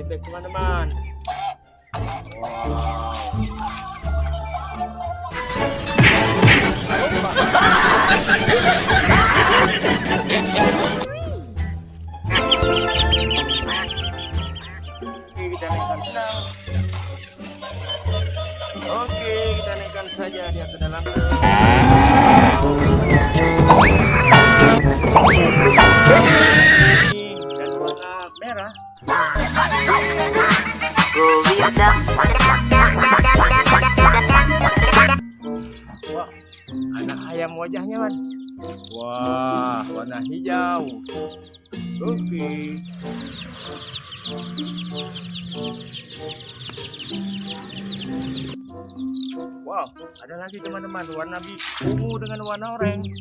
bebek teman-teman. Wow. Oke, kita naikkan saja dia ke dalam. Dan warna merah. Wah, ada ayam wajahnya, man. Wah, warna hijau. Oke. Wow, ada lagi teman-teman, warna ungu dengan warna oranye.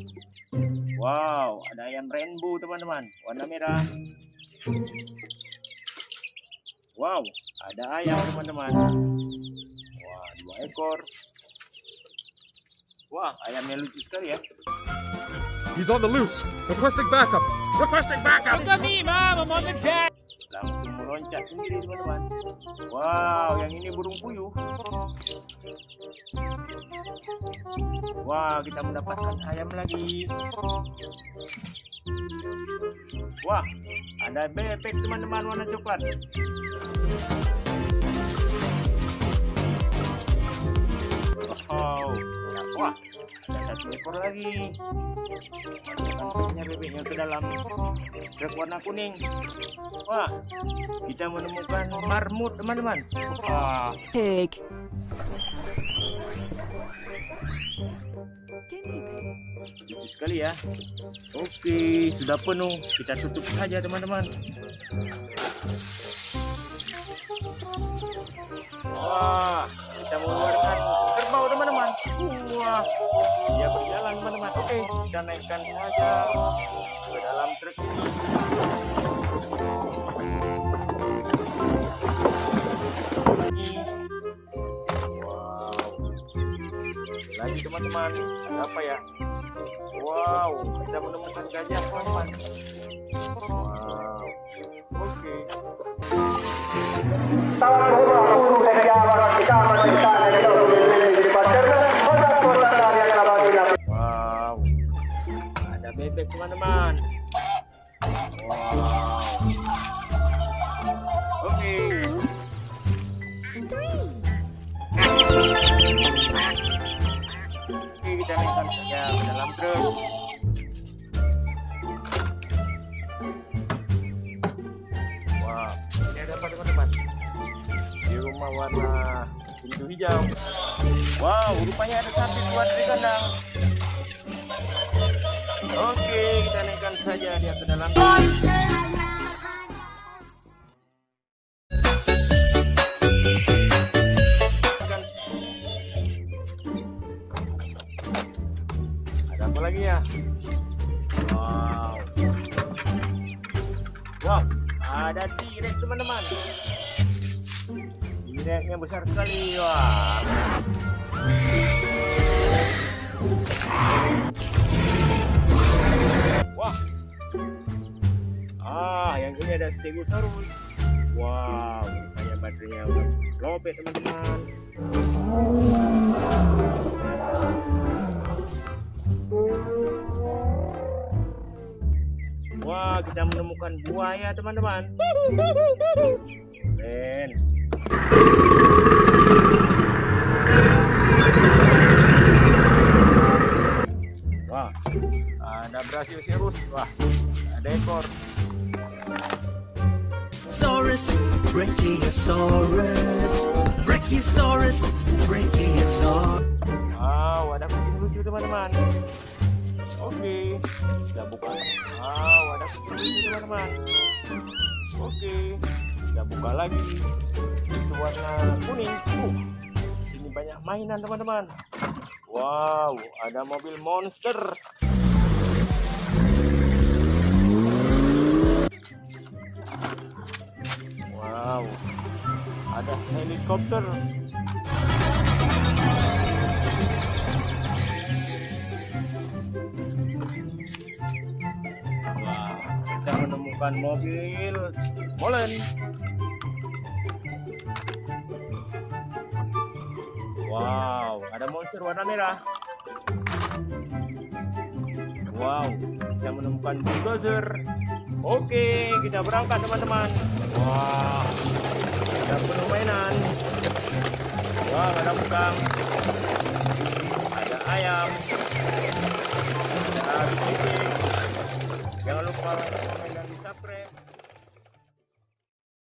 Wow, ada ayam rainbow teman-teman, warna merah. Wow, ada ayam teman-teman. Wah, 2 ekor. Wah, ayamnya lucu sekali ya. He's on the loose. Requesting backup. Requesting backup. Look at me, Mom. I'm on the jet. Langsung meloncat sendiri teman-teman. Wow, yang ini burung puyuh. Wah, kita mendapatkan ayam lagi. Wah, ada bebek teman-teman warna coklat. Wow, wah, ada 1 ekor lagi. Masuknya bebeknya ke dalam truk warna kuning. Wah, kita menemukan marmut teman-teman. Wah, Pig. lucu sekali ya. Oke, sudah penuh. Kita tutup saja teman-teman. Wah, kita mengeluarkan kerbau teman-teman. Wah, dia berjalan teman-teman. Oke, kita naikkan saja ke dalam truk ini. Wow, lagi teman-teman. Apa ya? Wow, kita menemukan gajah teman-teman. Wow, oke. Wow, ada bebek teman-teman. Wow, oke. Oke, kita naikkan saja ke dalam truk. Wow, ini ada apa teman-teman? Di rumah warna pintu hijau. Wow, rupanya ada sapi keluar dari kandang. Oke, kita naikkan saja dia ke dalam. Ada apa lagi ya? Wow. Wow, ada T-Rex teman-teman. T-Rex-nya besar sekali. Wah. Wah. Yang ini ada Stegosaurus. Wow, kayak baterainya udah lobet teman-teman. Wah, kita menemukan buaya teman-teman. Keren. Wah, ada Brachiosaurus. Wah, ada ekor. Brachiosaurus. Wow, ada kucing lucu teman-teman. Oke, kita buka. Wow, ada kucing lucu teman-teman. Oke, kita buka lagi. Itu warna kuning. Sini banyak mainan teman-teman. Wow, ada mobil monster. Wow, ada helikopter. Wah, kita menemukan mobil molen. Wow, ada monster warna merah. Wow, kita menemukan bulldozer. Oke, kita berangkat teman-teman. Wah, ada penuh mainan. Wah, ada udang, ada ayam, ada kucing. Jangan lupa like, komen, dan subscribe.